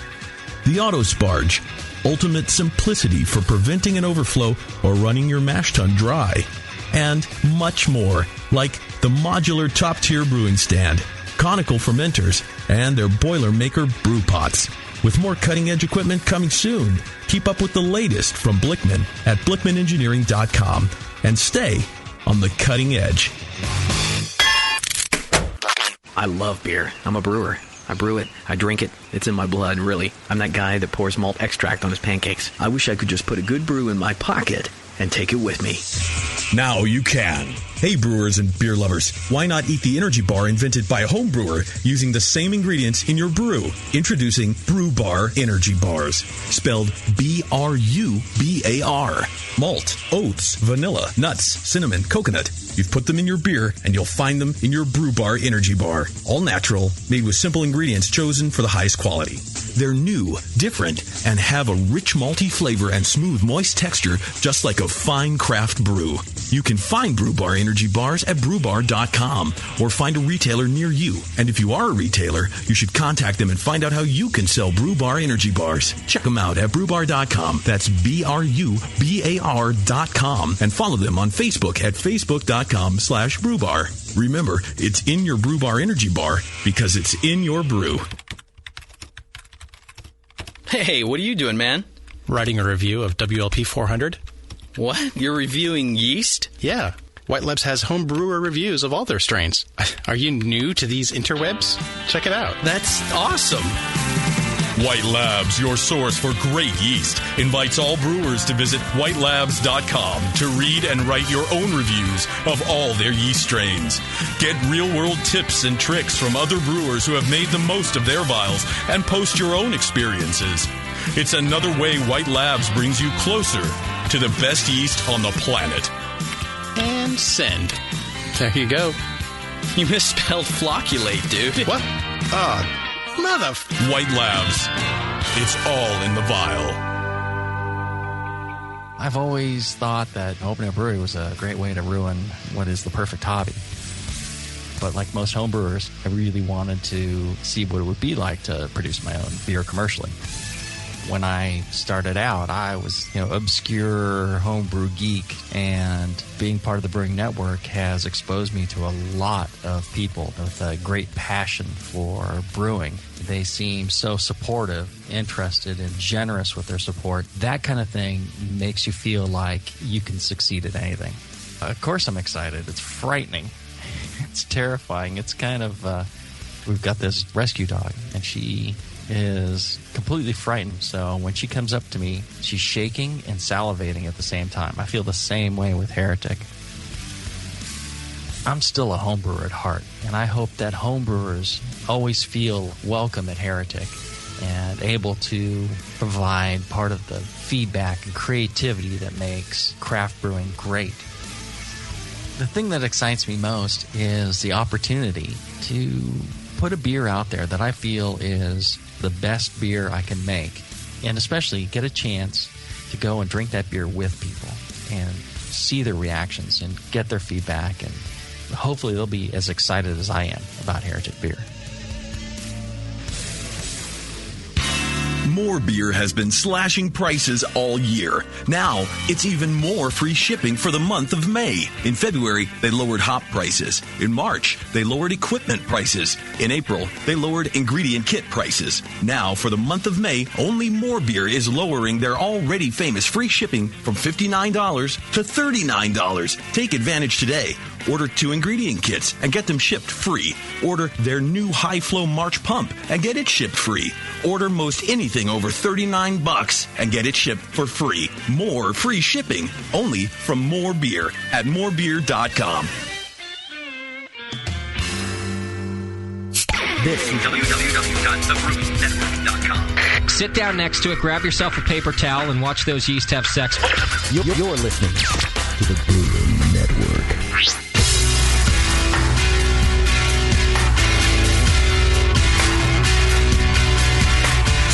The Autosparge, ultimate simplicity for preventing an overflow or running your mash tun dry. And much more, like the modular top-tier brewing stand, conical fermenters, and their Boilermaker brew pots. With more cutting-edge equipment coming soon, keep up with the latest from Blickman at blickmanengineering.com and stay on the cutting edge. I love beer. I'm a brewer. I brew it. I drink it. It's in my blood, really. I'm that guy that pours malt extract on his pancakes. I wish I could just put a good brew in my pocket and take it with me. Now you can. Hey brewers and beer lovers, why not eat the energy bar invented by a home brewer using the same ingredients in your brew? Introducing Brew Bar Energy Bars, spelled B-R-U-B-A-R. Malt, oats, vanilla, nuts, cinnamon, coconut. You've put them in your beer, and you'll find them in your Brew Bar Energy Bar. All natural, made with simple ingredients chosen for the highest quality. They're new, different, and have a rich malty flavor and smooth, moist texture, just like a fine craft brew. You can find Brew Bar Energy Bars at brewbar.com or find a retailer near you. And if you are a retailer, you should contact them and find out how you can sell Brew Bar Energy Bars. Check them out at brewbar.com. That's BRUBAR.com. And follow them on Facebook at facebook.com/brewbar. Remember, it's in your Brew Bar Energy Bar because it's in your brew. Hey, what are you doing, man? Writing a review of WLP 400. What? You're reviewing yeast? Yeah. White Labs has home brewer reviews of all their strains. Are you new to these interwebs? Check it out. That's awesome. White Labs, your source for great yeast, invites all brewers to visit whitelabs.com to read and write your own reviews of all their yeast strains. Get real-world tips and tricks from other brewers who have made the most of their vials and post your own experiences. It's another way White Labs brings you closer to the best yeast on the planet. And send. There you go. You misspelled flocculate, dude. What? Mother... White Labs. It's all in the vial. I've always thought that opening a brewery was a great way to ruin what is the perfect hobby. But like most home brewers, I really wanted to see what it would be like to produce my own beer commercially. When I started out, I was, obscure homebrew geek, and being part of the Brewing Network has exposed me to a lot of people with a great passion for brewing. They seem so supportive, interested, and generous with their support. That kind of thing makes you feel like you can succeed at anything. Of course I'm excited. It's frightening. It's terrifying. It's kind of we've got this rescue dog, and she is completely frightened. So when she comes up to me, she's shaking and salivating at the same time. I feel the same way with Heretic. I'm still a homebrewer at heart, and I hope that homebrewers always feel welcome at Heretic and able to provide part of the feedback and creativity that makes craft brewing great. The thing that excites me most is the opportunity to put a beer out there that I feel is the best beer I can make, and especially get a chance to go and drink that beer with people and see their reactions and get their feedback, and hopefully they'll be as excited as I am about Heretic beer. More Beer has been slashing prices all year. Now, it's even more free shipping for the month of May. In February, they lowered hop prices. In March, they lowered equipment prices. In April, they lowered ingredient kit prices. Now, for the month of May, only More Beer is lowering their already famous free shipping from $59 to $39. Take advantage today. Order 2 ingredient kits and get them shipped free. Order their new high-flow March pump and get it shipped free. Order most anything over $39 and get it shipped for free. More free shipping only from More Beer at morebeer.com. This is www.thebrewingnetwork.com. Sit down next to it, grab yourself a paper towel, and watch those yeast have sex. You're listening to the Brewing Network.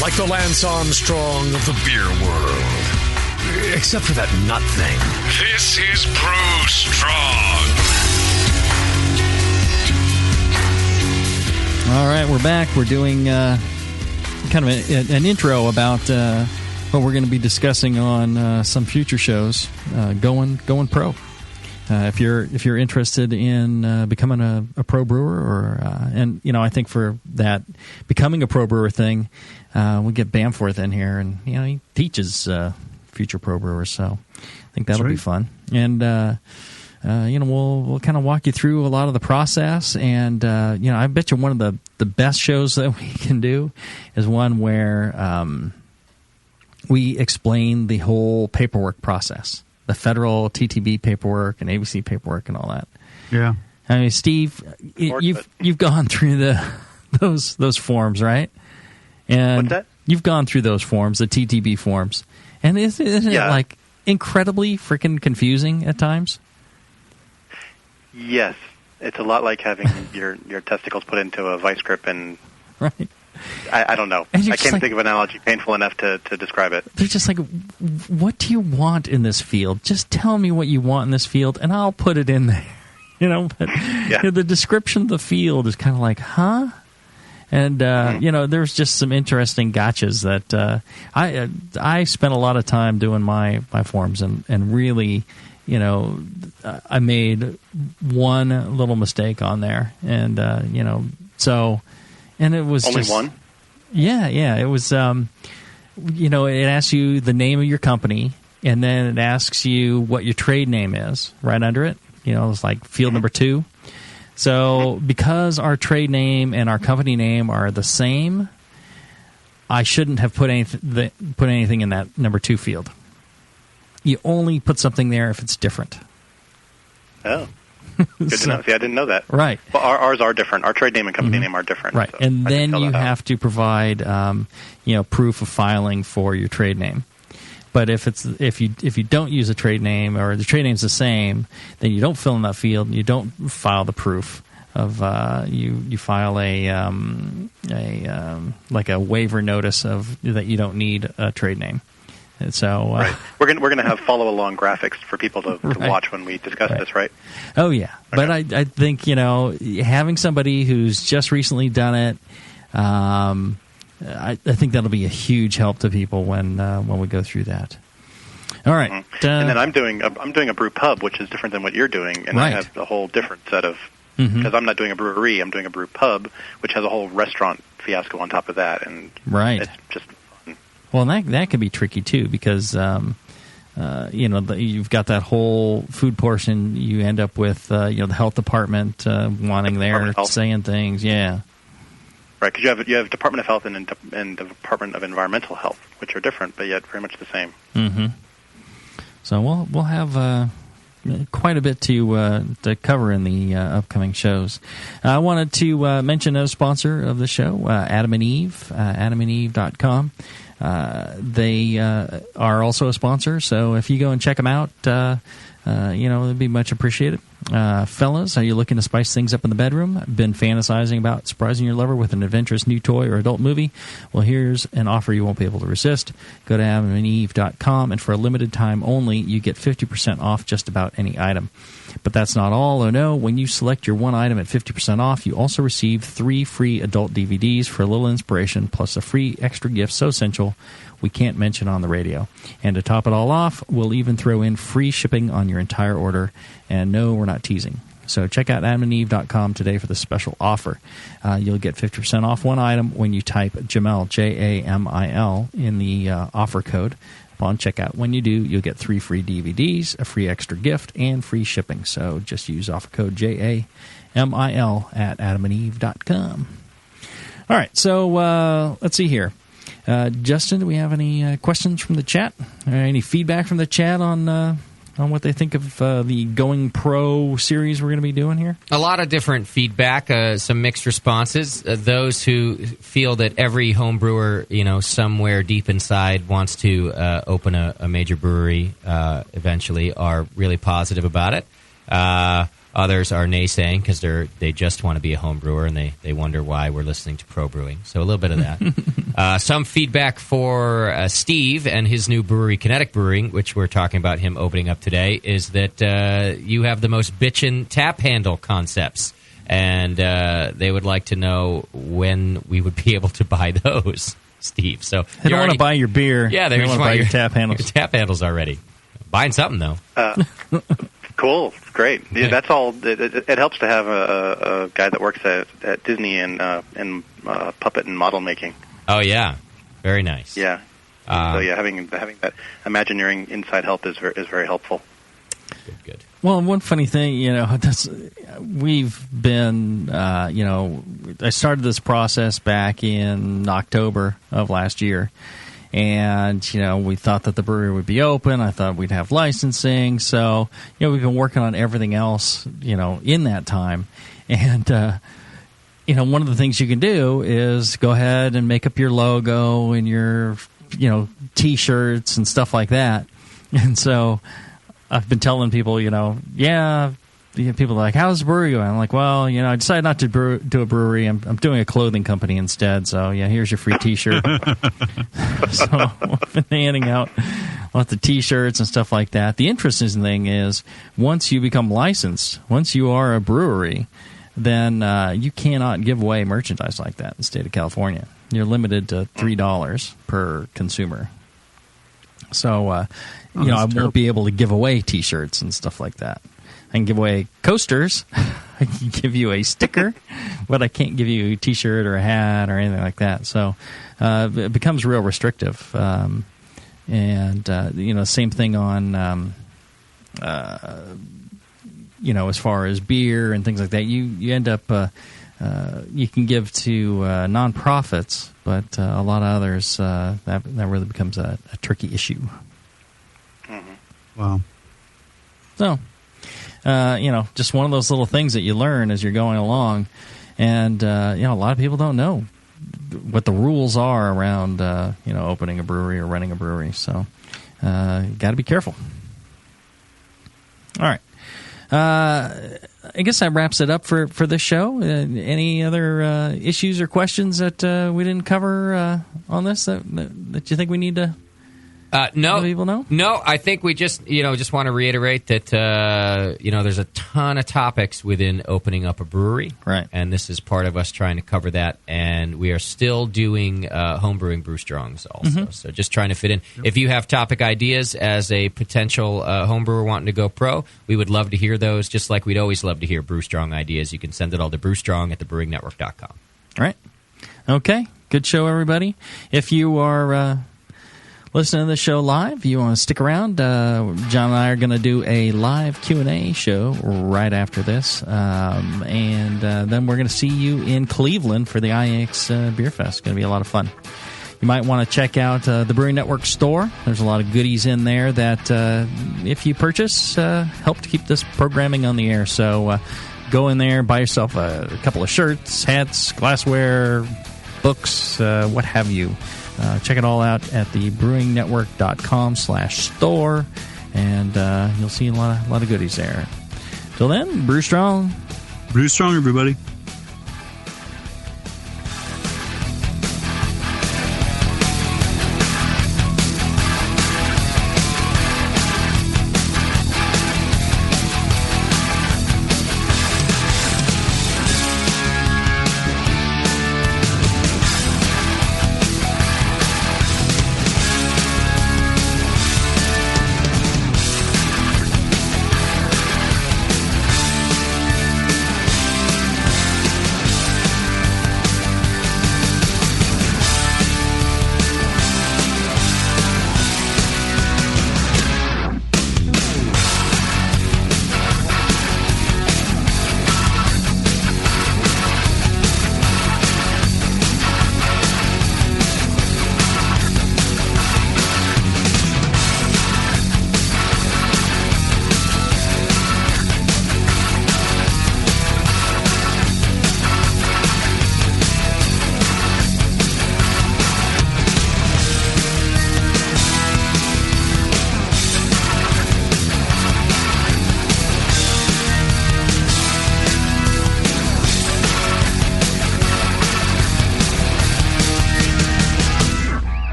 Like the Lance Armstrong of the beer world. Except for that nut thing. This is Brew Strong. All right, we're back. We're doing kind of an intro about what we're going to be discussing on some future shows. Going pro. If you're interested in becoming a pro brewer, or and I think for that becoming a pro brewer thing, we'll get Bamforth in here, and he teaches future pro brewers, so I think that'll be fun. And we'll kind of walk you through a lot of the process, and I bet you one of the best shows that we can do is one where we explain the whole paperwork process. The federal TTB paperwork and ABC paperwork and all that. Yeah. I mean, Steve, you've gone through those forms, right? And what's that? You've gone through those forms, the TTB forms, and isn't it like incredibly freaking confusing at times? Yes, it's a lot like having your testicles put into a vice grip, and right. I don't know. I can't think of an analogy painful enough to describe it. They're just like, what do you want in this field? Just tell me what you want in this field, and I'll put it in there. But the description of the field is kind of like, huh? And there's just some interesting gotchas that I spent a lot of time doing my forms, and really, I made one little mistake on there, and so. And it was only just, one? Yeah. It was, it asks you the name of your company, and then it asks you what your trade name is right under it. It's like field number 2. So because our trade name and our company name are the same, I shouldn't have put anything in that number 2 field. You only put something there if it's different. Oh. Good to know. See, I didn't know that. Right. Well, ours are different. Our trade name and company name are different. Right. So and then you have to provide, proof of filing for your trade name. But if you don't use a trade name, or the trade name's the same, then you don't fill in that field, and you don't file the proof of you file a waiver notice of that you don't need a trade name. And so right. We're gonna have follow along graphics for people to watch when we discuss this, right? Oh yeah, okay. But I think having somebody who's just recently done it, I think that'll be a huge help to people when we go through that. All right, and then I'm doing a brew pub, which is different than what you're doing, and I have a whole different set of because I'm not doing a brewery, I'm doing a brew pub, which has a whole restaurant fiasco on top of that, and it's just. Well, that can be tricky too, because you've got that whole food portion. You end up with the health department wanting their saying things. Yeah. Right, because you have Department of Health and Department of Environmental Health, which are different, but yet very much the same. Mm-hmm. So we'll have quite a bit to cover in the upcoming shows. I wanted to mention a sponsor of the show, Adam and Eve, adamandeve.com. They are also a sponsor, so if you go and check them out, it'd be much appreciated. Fellas, are you looking to spice things up in the bedroom? Been fantasizing about surprising your lover with an adventurous new toy or adult movie? Well, here's an offer you won't be able to resist. Go to adamandeve.com, and for a limited time only, you get 50% off just about any item. But that's not all. Oh no, when you select your one item at 50% off, you also receive 3 free adult DVDs for a little inspiration, plus a free extra gift so essential we can't mention on the radio. And to top it all off, we'll even throw in free shipping on your entire order. And no, we're not teasing. So check out adamandeve.com today for the special offer. You'll get 50% off one item when you type Jamil, Jamil, in the offer code. Upon checkout, when you do, you'll get 3 free DVDs, a free extra gift, and free shipping. So just use offer code JAMIL at adamandeve.com. All right, so let's see here. Justin, do we have any questions from the chat? Or any feedback from the chat on what they think of the Going Pro series we're going to be doing here? A lot of different feedback, some mixed responses. Those who feel that every home brewer, somewhere deep inside wants to open a major brewery eventually are really positive about it. Others are naysaying because they just want to be a home brewer and they wonder why we're listening to Pro Brewing. So a little bit of that. Some feedback for Steve and his new brewery, Kinetic Brewing, which we're talking about him opening up today, is that you have the most bitchin' tap handle concepts. And they would like to know when we would be able to buy those, Steve. So they don't want to buy your beer. Yeah, they want to buy your tap handles. Your tap handles already. Buying something, though. Cool, great. Yeah, that's all. It helps to have a guy that works at Disney and puppet and model making. Oh yeah, very nice. Yeah. So yeah, having that Imagineering inside help is very helpful. Good. Well, one funny thing, we've been, I started this process back in October of last year. And, we thought that the brewery would be open. I thought we'd have licensing. So, we've been working on everything else, in that time. And, one of the things you can do is go ahead and make up your logo and your, T-shirts and stuff like that. And so I've been telling people, people are like, how's the brewery going? I'm like, well, I decided not to do a brewery. I'm doing a clothing company instead. So, yeah, here's your free T-shirt. So I've been handing out lots of T-shirts and stuff like that. The interesting thing is once you become licensed, once you are a brewery, then you cannot give away merchandise like that in the state of California. You're limited to $3 per consumer. So, I won't be able to give away T-shirts and stuff like that. I can give away coasters. I can give you a sticker, but I can't give you a T-shirt or a hat or anything like that. So it becomes real restrictive. Same thing on, as far as beer and things like that. You end up, you can give to nonprofits, but a lot of others, that really becomes a tricky issue. Mm-hmm. Wow. So... just one of those little things that you learn as you're going along. And, a lot of people don't know what the rules are around, opening a brewery or running a brewery. So, got to be careful. All right. I guess that wraps it up for this show. Any other issues or questions that we didn't cover on this that you think we need to no, let people know? No, I think we just want to reiterate that there's a ton of topics within opening up a brewery, right? And this is part of us trying to cover that. And we are still doing homebrewing brew strongs also, so just trying to fit in. Yep. If you have topic ideas as a potential homebrewer wanting to go pro, we would love to hear those. Just like we'd always love to hear brew strong ideas. You can send it all to brewstrong@thebrewingnetwork.com. All right. Okay. Good show, everybody. If you are listening to the show live, you want to stick around, John and I are going to do a live Q&A show right after this. And then we're going to see you in Cleveland for the IX Beer Fest. It's going to be a lot of fun. You might want to check out the Brewing Network store. There's a lot of goodies in there that, if you purchase, help to keep this programming on the air. So go in there, buy yourself a couple of shirts, hats, glassware, books, what have you. Check it all out at the brewingnetwork.com/store, and you'll see a lot of goodies there. Till then, brew strong. Brew strong, everybody.